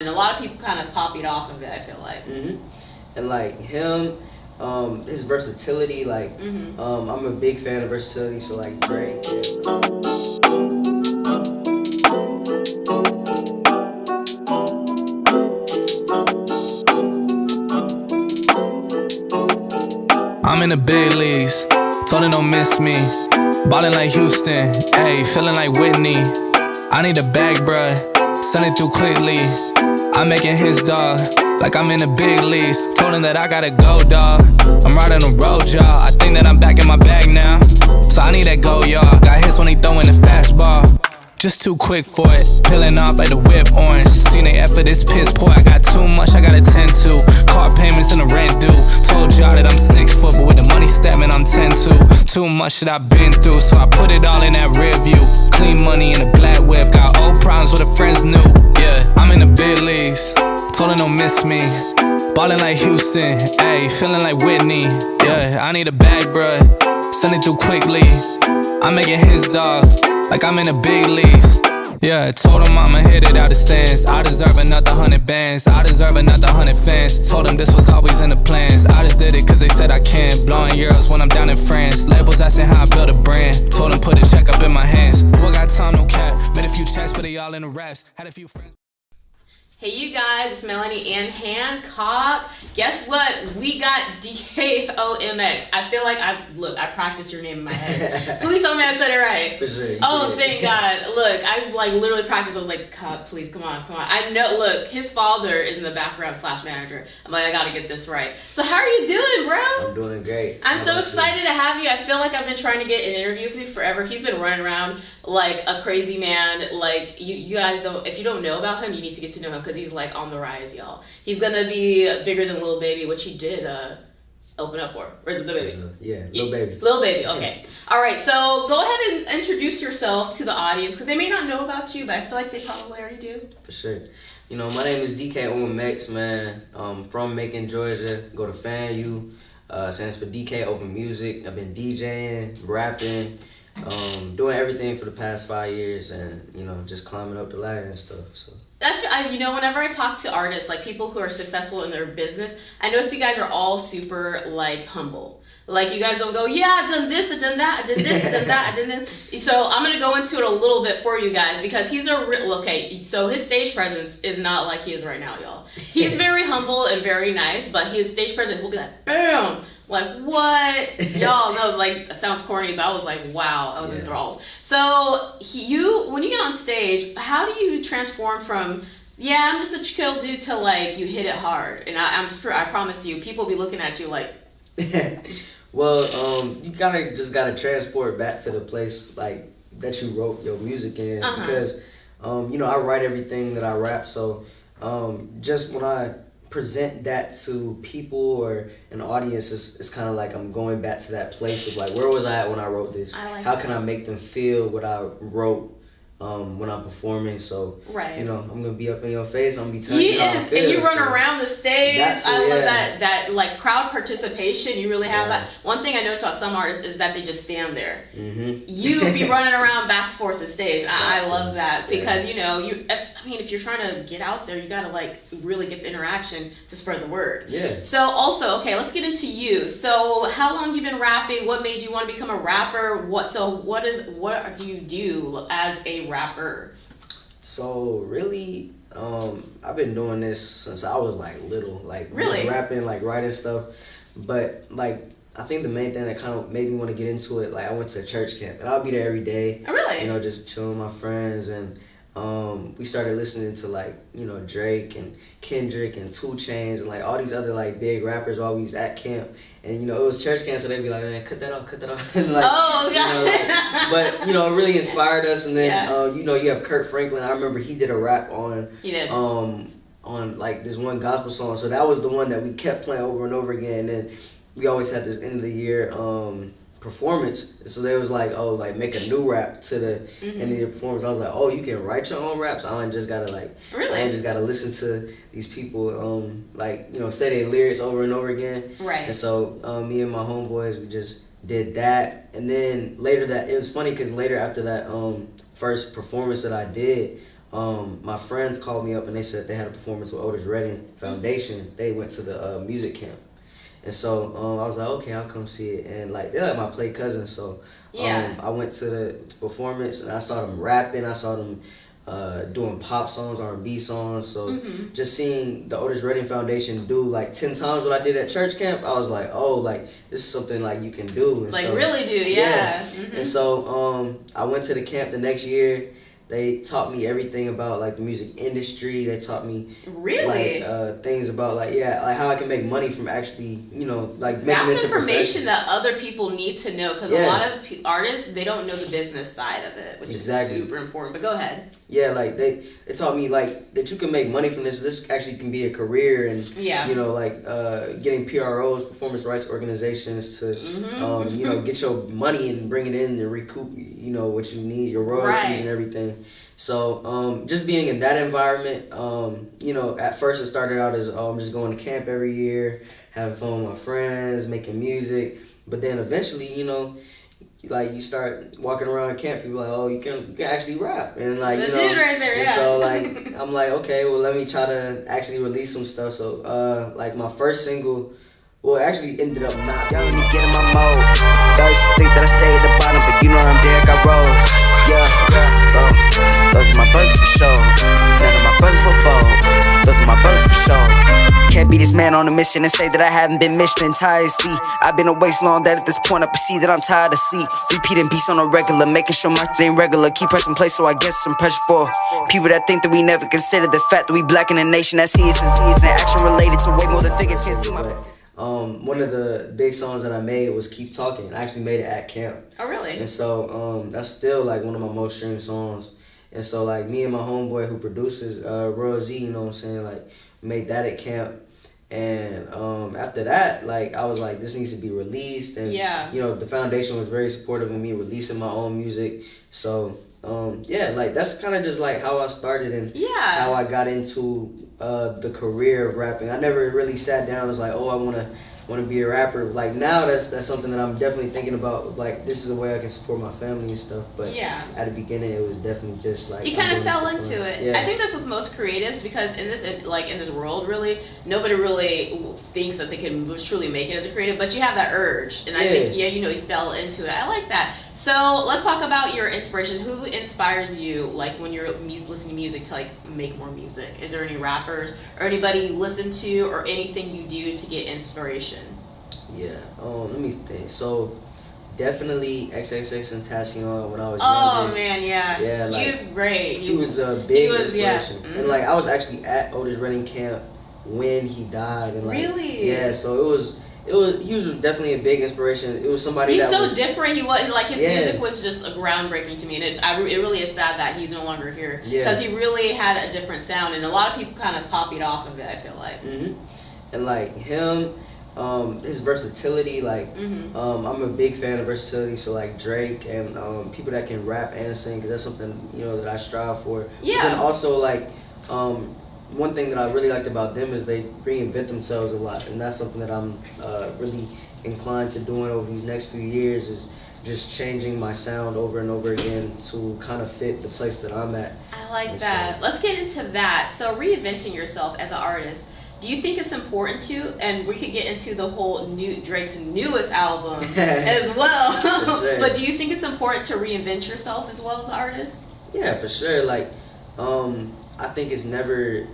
And a lot of people kind of copied off of it, I feel like. And like him, his versatility, like I'm a big fan of versatility, so like Drake. I'm in the big leagues, told her don't miss me. Ballin' like Houston, ayy, feeling like Whitney. I need a bag, bruh, send it through quickly. I'm making his dog, like I'm in the big leagues. Told him that I gotta go, dawg. I'm riding the road, y'all. I think that I'm back in my bag now, so I need that go, y'all. Got hits when he throwing the fastball. Just too quick for it, peeling off like the whip orange. Seen they effort, this piss poor. I got too much, I gotta tend to. Car payments and the rent due. Told y'all that I'm 6 foot, but with the money stabbing, I'm 10-2. Too much that I've been through, so I put it all in that rear view. Clean money in a black whip, got old problems with the friends new. Yeah, I'm in the big leagues, told her don't miss me. Ballin' like Houston, ayy, feeling like Whitney. Yeah, I need a bag, bruh, send it through quickly. I'm making his dog, like I'm in the big leagues. Yeah, told him I'ma hit it out the stands. I deserve another 100 bands, I deserve another 100 fans. Told them this was always in the plans. I just did it cause they said I can. Blowing euros when I'm down in France. Labels asking how I build a brand. Told them put a check up in my hands. Boy got time, no cap. Made a few checks, but they all in the raps. Had a few friends. Hey you guys, it's Melanie Ann Hancock. Guess what? We got DKOMX. I feel like I practiced your name in my head. Please tell me I said it right. For sure. Oh, thank God. Look, I like literally practiced. I was like, God, please, come on. I know, look, his father is in the background / manager. I'm like, I gotta get this right. So how are you doing, bro? I'm doing great. I'm so excited to have you. I feel like I've been trying to get an interview with you forever. He's been running around like a crazy man. Like you guys don't, if you don't know about him, you need to get to know him because he's like on the rise, y'all. He's gonna be bigger than Lil Baby, which he did open up for. Or is it the baby? Yeah, Lil Baby. Lil Baby, okay. All right, so go ahead and introduce yourself to the audience because they may not know about you, but I feel like they probably already do. For sure. You know, my name is DKOMX, man. From Macon, Georgia. Go to FANU. Stands for DK over music. I've been DJing, rapping, doing everything for the past 5 years, and you know, just climbing up the ladder and stuff. So. You know, whenever I talk to artists, like people who are successful in their business, I notice you guys are all super like humble. Like you guys don't go, yeah, I've done this, I've done that, I did this, I did that, I did this. So I'm gonna go into it a little bit for you guys because he's okay. So his stage presence is not like he is right now, y'all. He's very humble and very nice, but his stage presence will be like, bam. Like, what? Y'all know, like, it sounds corny, but I was like, wow, I was enthralled. So, when you get on stage, how do you transform from, yeah, I'm just a chill dude, to, like, you hit it hard? And I promise you, people will be looking at you like... Well, you just gotta transport back to the place, like, that you wrote your music in. Because, you know, I write everything that I rap, so just when I present that to people or an audience, it's kind of like I'm going back to that place of like, where was I at when I wrote this? How can I make them feel what I wrote when I'm performing? So, you know, I'm gonna be up in your face. I'm gonna be telling you how I feel. And you run around the stage. I love that like crowd participation. You really have that. One thing I notice about some artists is that they just stand there. You be running around back and forth the stage. I love that because you know I mean, if you're trying to get out there, you gotta like really get the interaction to spread the word. Yeah. So also, okay, let's get into you. So how long you been rapping? What made you want to become a rapper? What do you do as a rapper? So really, I've been doing this since I was like little, like really? Just rapping, like writing stuff. But like, I think the main thing that kind of made me want to get into it, like I went to church camp and I'll be there every day. Oh, really? You know, just chilling with my friends, and we started listening to like, you know, Drake and Kendrick and 2 Chainz and like all these other like big rappers always at camp. And you know, it was church camp, so they'd be like, man, cut that off. And like, oh, God. You know, like, but you know, it really inspired us. And then you know, you have Kirk Franklin. I remember he did a rap on on like this one gospel song. So that was the one that we kept playing over and over again. And then we always had this end of the year performance. So they was like, oh, like make a new rap to the end of your performance. I was like, oh, you can write your own raps. I ain't just gotta like, I ain't just gotta listen to these people like, you know, say their lyrics over and over again. Right. And so me and my homeboys, we just did that. And then later it was funny because later after that first performance that I did, my friends called me up and they said they had a performance with Otis Redding Foundation. They went to the music camp. And so I was like, okay, I'll come see it. And like they're like my play cousins, so I went to the performance and I saw them rapping. I saw them doing pop songs, R&B songs. So just seeing the Otis Redding Foundation do like 10 times what I did at church camp, I was like, oh, like this is something like you can do. And like so, really do, yeah. And so I went to the camp the next year. They taught me everything about like the music industry. They taught me really like things about like how I can make money from actually like making that's information that other people need to know, because a lot of artists, they don't know the business side of it, which is super important. But go ahead. Yeah, like they taught me like that you can make money from this. This actually can be a career, and like getting PROs, performance rights organizations, to get your money and bring it in and recoup what you need, your royalties and everything. So just being in that environment, at first it started out as just going to camp every year, having fun with my friends, making music. But then eventually, like you start walking around camp, people are like, oh, you can actually rap, and like dude right there, and so like I'm like, okay, well let me try to actually release some stuff. So like my first single, well, actually ended up not. Y'all let me get in my mode. Y'all used to think that I stay at the bottom, but I'm there, I rose. Those are my brothers for sure. None of my brothers will fold. Those are my brothers for sure. Can't be this man on a mission and say that I haven't been Michelin tirelessly. I've been away so long that at this point I perceive that I'm tired of sleep. Repeating beats on a regular, making sure my thing regular. Keep pressing play, so I get some pressure for people that think that we never consider the fact that we black in a nation that sees and action related to way more than figures. Can't see my one of the big songs that I made was Keep Talking. I actually made it at camp. Oh, really? And so that's still like one of my most streamed songs. And so like me and my homeboy who produces, Royal Z, like made that at camp. And after that, like I was like, this needs to be released. And the foundation was very supportive of me releasing my own music. So like that's kind of just like how I started and how I got into the career of rapping. I never really sat down and was like, oh, I want to be a rapper. Like now that's something that I'm definitely thinking about. Like this is a way I can support my family and stuff. But at the beginning it was definitely just like you kind of fell into it. Yeah. I think that's with most creatives, because in this world, really nobody really thinks that they can truly make it as a creative, but you have that urge, and I think you fell into it. I like that. So let's talk about your inspirations. Who inspires you, like when you're listening to music, to like make more music? Is there any rappers or anybody you listen to or anything you do to get inspiration? Yeah. Let me think. So definitely XXXTentacion when I was younger. Oh man, yeah. Yeah, like, he was great. He was a big inspiration. And like I was actually at Otis Redding camp when he died, and like really, so he was definitely a big inspiration. It was somebody he's that so was different. He was like his music was just groundbreaking to me, and it really is sad that he's no longer here, because he really had a different sound, and a lot of people kind of copied off of it, I feel like. And like him, his versatility, like I'm a big fan of versatility. So like Drake and people that can rap and sing, because that's something that I strive for. Yeah. But then also like one thing that I really liked about them is they reinvent themselves a lot, and that's something that I'm really inclined to doing over these next few years, is just changing my sound over and over again to kind of fit the place that I'm at. I like that. So, let's get into that. So reinventing yourself as an artist, do you think it's important to, and we could get into the whole Drake's newest album as well, sure. But do you think it's important to reinvent yourself as well as an artist? Yeah, for sure. Like I think it's never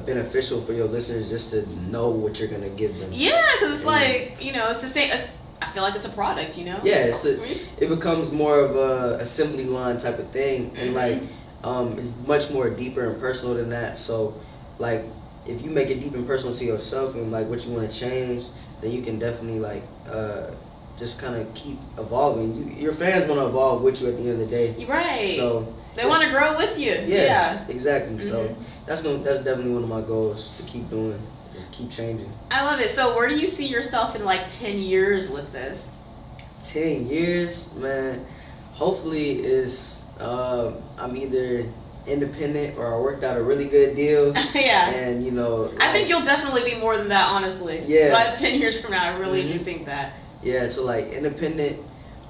beneficial for your listeners just to know what you're gonna give them. Yeah, because it's like it's the same. I feel like it's a product, Yeah, it becomes more of a assembly line type of thing, and like it's much more deeper and personal than that. So, like if you make it deep and personal to yourself and like what you want to change, then you can definitely like just kind of keep evolving. Your fans want to evolve with you at the end of the day. Right. So. They want to grow with you. Yeah. Exactly. So that's definitely one of my goals to keep doing, is keep changing. I love it. So where do you see yourself in like 10 years with this? 10 years, man. Hopefully is I'm either independent or I worked out a really good deal. And I think you'll definitely be more than that, honestly. Yeah. But 10 years from now, I really do think that. Yeah. So like independent.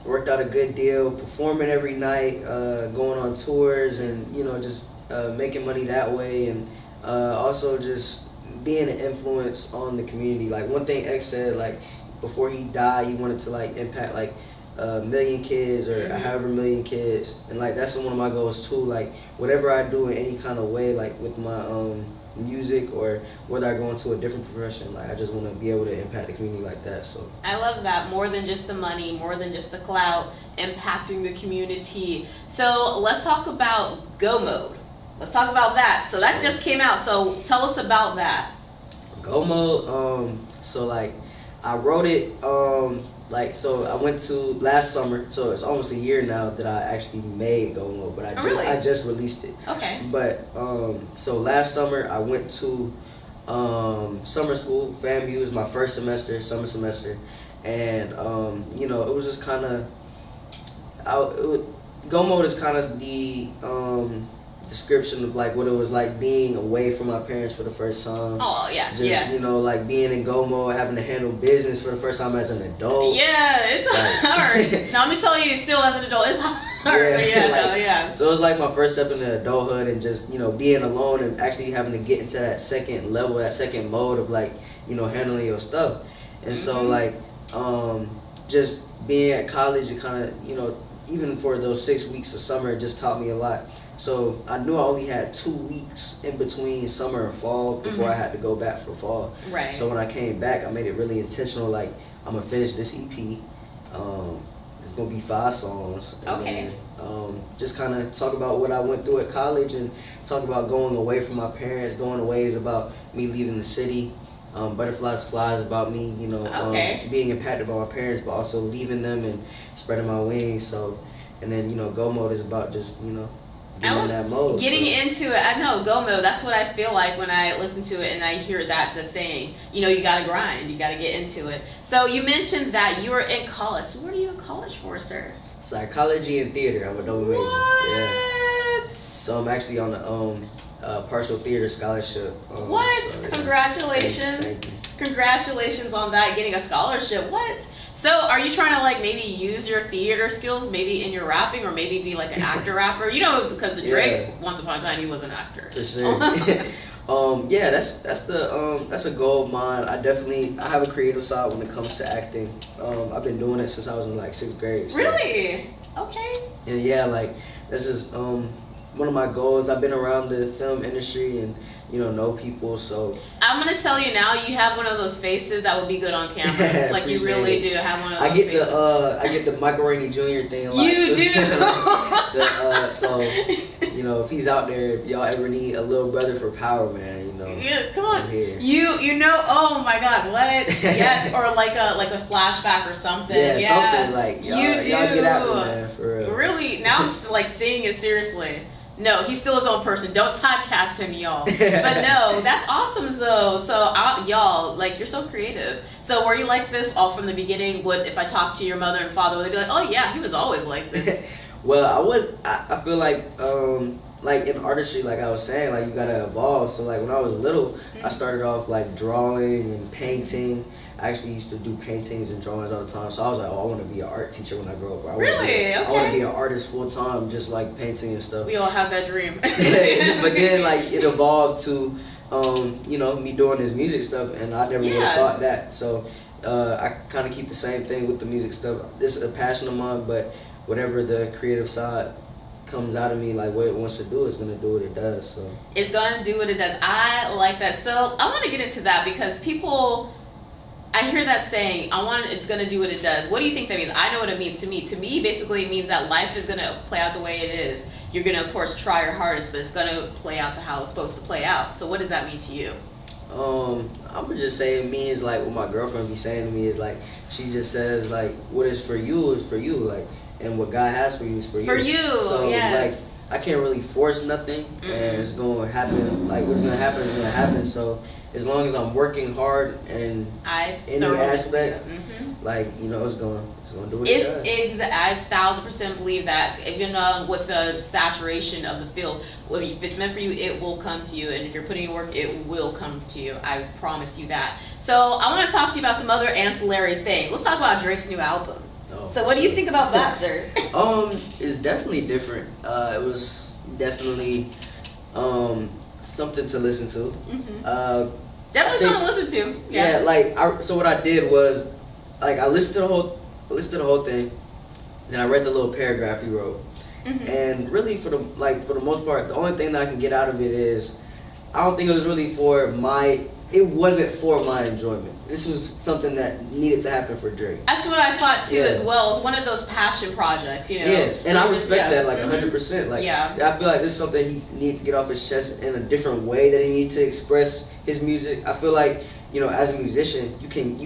Worked out a good deal, performing every night, going on tours, and just making money that way, and also just being an influence on the community. Like one thing X said, like before he died, he wanted to like impact like a million kids or however million kids, and like that's one of my goals too. Like whatever I do in any kind of way, like with my music or whether I go into a different profession, like I just want to be able to impact the community like that. So I love that. More than just the money, more than just the clout, impacting the community. So let's talk about Go Mode. Let's talk about that. So that just came out. So tell us about that. Go Mode. So like I wrote it. So I went to last summer. So it's almost a year now that I actually made Go Mode, but I just released it. Okay. But so last summer I went to summer school. FAMU was my first summer semester, and it was just kind of. Go Mode is kind of the description of like what it was like being away from my parents for the first time. Oh yeah. Just like being in Go Mode, having to handle business for the first time as an adult. Yeah, it's hard. Now let me tell you, still as an adult, it's hard. So it was like my first step into adulthood, and just being alone and actually having to get into that second level, that second mode of like handling your stuff. And so like just being at college, it kind of even for those 6 weeks of summer, it just taught me a lot. So I knew I only had 2 weeks in between summer and fall before I had to go back for fall. Right. So when I came back, I made it really intentional. Like I'm gonna finish this EP. It's gonna be 5 songs. And then, just kind of talk about what I went through at college, and talk about going away from my parents. Going away is about me leaving the city. Butterflies Flies about me, being impacted by my parents, but also leaving them and spreading my wings. So, and then Go Mode is about just getting in that mode. Getting into it. I know, Go Mode, that's what I feel like when I listen to it and I hear that saying, you gotta grind, you gotta get into it. So you mentioned that you were in college. So what are you in college for, sir? Psychology and theater. I'm a double major. What? Yeah. So I'm actually on the partial theater scholarship. What? So, congratulations. Thank you. Congratulations on that, getting a scholarship. What? So are you trying to like maybe use your theater skills maybe in your rapping, or maybe be like an actor rapper? Because Drake, once upon a time, he was an actor. For sure. That's a goal of mine. I have a creative side when it comes to acting. I've been doing it since I was in like 6th grade. So. Really? Okay. And this is one of my goals. I've been around the film industry and know people, so I'm gonna tell you now, you have one of those faces that would be good on camera. Like you really do have one of those faces. I get the Michael Rainey Jr. thing a lot. You do. So if he's out there, if y'all ever need a little brother for power, man, Yeah, come on. I'm here. Oh my God, what? Yes, or like a flashback or something. Yeah, something like y'all get at me, man, for real. Really? Now I'm like seeing it seriously. No, he's still his own person. Don't typecast him, y'all. But no, that's awesome though. So y'all, like, you're so creative. So were you like this all from the beginning? If I talked to your mother and father, would they be like, oh yeah, he was always like this? Well, I feel like in artistry, like I was saying, like you gotta evolve. So like when I was little, I started off like drawing and painting. I actually used to do paintings and drawings all the time. So I was like, I want to be an art teacher when I grow up. I want to be an artist full time, just like painting and stuff. We all have that dream. But then like it evolved to, me doing this music stuff, and I never would have thought that. So I kind of keep the same thing with the music stuff. This is a passion of mine, but whatever the creative side comes out of me, like what it wants to do, is gonna do what it does. So it's gonna do what it does. I like that. So I want to get into that because I hear that saying, it's going to do what it does. What do you think that means? I know what it means to me. To me, basically, it means that life is going to play out the way it is. You're going to, of course, try your hardest, but it's going to play out how it's supposed to play out. So what does that mean to you? I'm going to just say it means, like, what my girlfriend be saying to me is, like, she just says, like, what is for you is for you, like, and what God has for you is for you. For you, so, yes. like, I can't really force nothing, and it's going to happen. Like, what's going to happen is going to happen, so as long as I'm working hard and any aspect, like, it's going to do what it does. I 1,000% believe that. Even with the saturation of the field, if it's meant for you, it will come to you. And if you're putting in work, it will come to you. I promise you that. So I want to talk to you about some other ancillary things. Let's talk about Drake's new album. So what do you think about that, sir? It's definitely different. It was definitely Something to listen to. Definitely something to listen to. Yeah, so what I did was, like, I listened to the whole thing, then I read the little paragraph he wrote, and really for the most part, the only thing that I can get out of it is, I don't think it was really it wasn't for my enjoyment. This was something that needed to happen for Drake. That's what I thought too, as well. It's one of those passion projects, you know. Yeah, and I respect that, like, 100%. Like, yeah. I feel like this is something he needs to get off his chest in a different way that he needs to express his music. I feel like, you know, as a musician, you can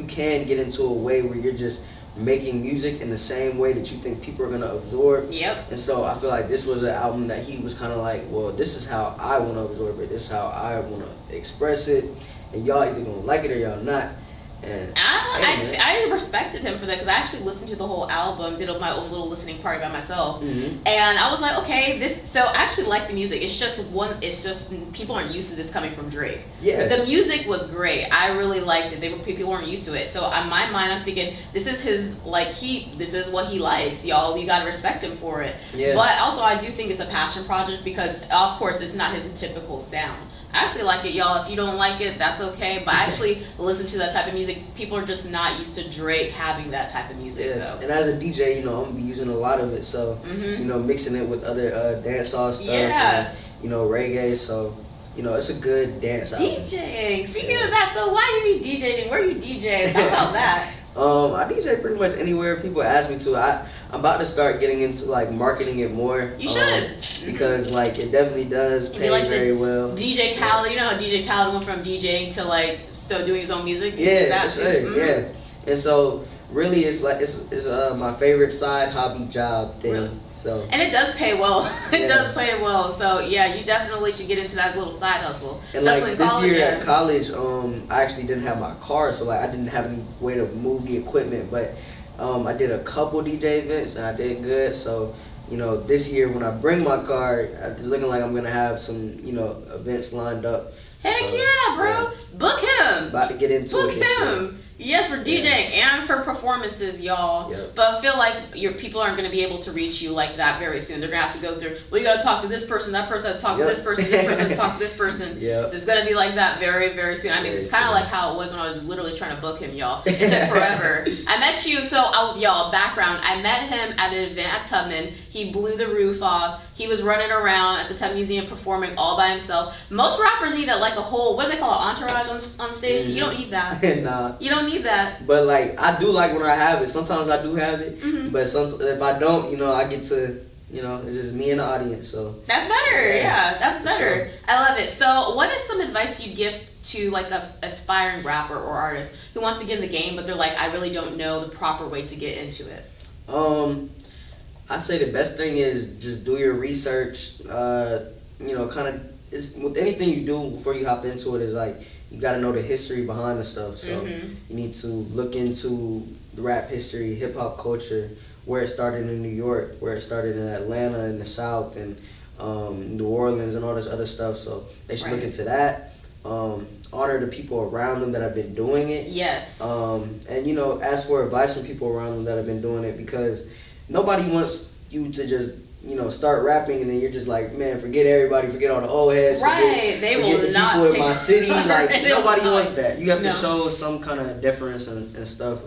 get into a way where you're just making music in the same way that you think people are gonna absorb. Yep. And so I feel like this was an album that he was kind of like, well, this is how I want to absorb it. This is how I want to express it. And y'all either gonna like it or y'all not. And I respected him for that, because I actually listened to the whole album, did my own little listening party by myself, and I was like, okay, so I actually like the music. It's just people aren't used to this coming from Drake. Yeah. The music was great. I really liked it. People weren't used to it. So in my mind, I'm thinking, this is this is what he likes, y'all. You gotta respect him for it. Yeah. But also, I do think it's a passion project, because of course it's not his typical sound. I actually like it, y'all. If you don't like it, that's okay. But I actually listen to that type of music. People are just not used to Drake having that type of music, though. And as a DJ, you know, I'm gonna be using a lot of it. So, you know, mixing it with other dancehall stuff. Yeah. And, you know, reggae. So, you know, it's a good dance album. DJing. Speaking of that, so why you be DJing? Where you DJing? Talk about that. I DJ pretty much anywhere people ask me to. I'm about to start getting into, like, marketing it more. You should. Because, like, it definitely does pay like very well. DJ Khaled, you know how DJ Khaled went from DJing to, like, still doing his own music? Yeah, for sure. Yeah. And so, really, it's my favorite side hobby job thing. Really? So. And it does pay well. It does pay well. So yeah, you definitely should get into that as a little side hustle. And like this year at college, I actually didn't have my car, so like I didn't have any way to move the equipment. But I did a couple DJ events and I did good. So, you know, this year when I bring my car, it's looking like I'm gonna have some, you know, events lined up. Heck so, yeah, bro! Yeah. Book him. About to get into it. Book him. Yes, for DJing and for performances, y'all. Yep. But I feel like your people aren't going to be able to reach you like that very soon. They're going to have to go through, well, you got to talk to this person, that person has to talk to this person has to talk to this person. Yep. So it's going to be like that very, very soon. I mean, it's kind of like how it was when I was literally trying to book him, y'all. It took forever. I met you, y'all, background. I met him at an event at Tubman. He blew the roof off. He was running around at the Tubman Museum performing all by himself. Most rappers need like a whole, what do they call it, entourage on stage? You don't need that. Nah. You don't need that. But like, I do like when I have it. Sometimes I do have it. But if I don't, you know, I get to, you know, it's just me and the audience. So that's better. Yeah, that's better. Sure. I love it. So what is some advice you give to like a aspiring rapper or artist who wants to get in the game, but they're like, I really don't know the proper way to get into it? I'd say the best thing is just do your research. You know, kind of, it's with anything you do before you hop into it is like, you got to know the history behind the stuff. So you need to look into the rap history, hip hop culture, where it started in New York, where it started in Atlanta, in the South, and New Orleans, and all this other stuff. So they should look into that. Honor the people around them that have been doing it. Yes. And, you know, ask for advice from people around them that have been doing it, because nobody wants you to just, you know, start rapping and then you're just like, man, forget everybody, forget all the old heads. Right, they will the not people in my city. Like, nobody wants that. You have to No. show some kind of deference and stuff.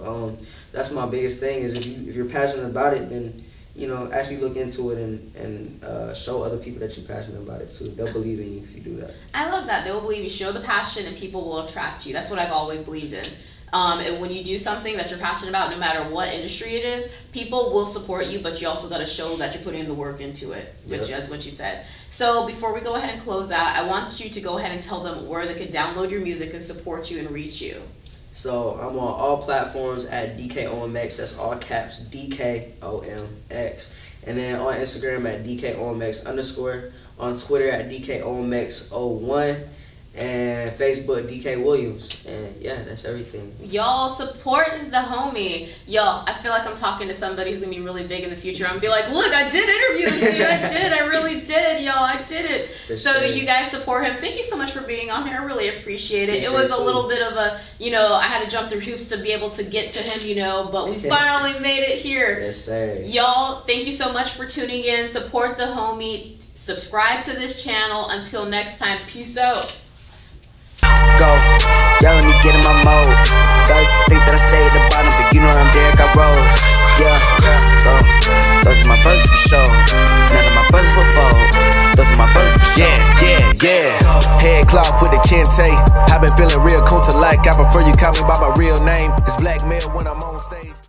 That's my biggest thing is if you're passionate about it, then, you know, actually look into it and show other people that you're passionate about it too. They'll believe in you if you do that. I love that. They will believe you. Show the passion and people will attract you. That's what I've always believed in. And when you do something that you're passionate about, no matter what industry it is, people will support you, but you also got to show that you're putting the work into it, which that's what you said. So before we go ahead and close out, I want you to go ahead and tell them where they can download your music and support you and reach you. So I'm on all platforms at DKOMX. That's all caps, DKOMX. And then on Instagram at DKOMX_. On Twitter at DKOMX01. And Facebook, DK Williams. And yeah, that's everything. Y'all support the homie. Y'all, I feel like I'm talking to somebody who's going to be really big in the future. I'm going to be like, look, I did interviews. I really did, y'all. I did it. So you guys support him. Thank you so much for being on here. I really appreciate it. It was a little bit of a, you know, I had to jump through hoops to be able to get to him, you know, but we finally made it here. Yes, sir. Y'all, thank you so much for tuning in. Support the homie. subscribe to this channel. Until next time, peace out. Go, y'all let me get in my mode. Y'all used to think that I stay at the bottom, but you know I'm Derek, I rose. Yeah, go. Those are my brothers for sure. None of my brothers will fold. Those are my brothers for sure. Yeah. Head cloth with the kente. I've been feeling real cool to like. I prefer you call me by my real name. It's black male when I'm on stage.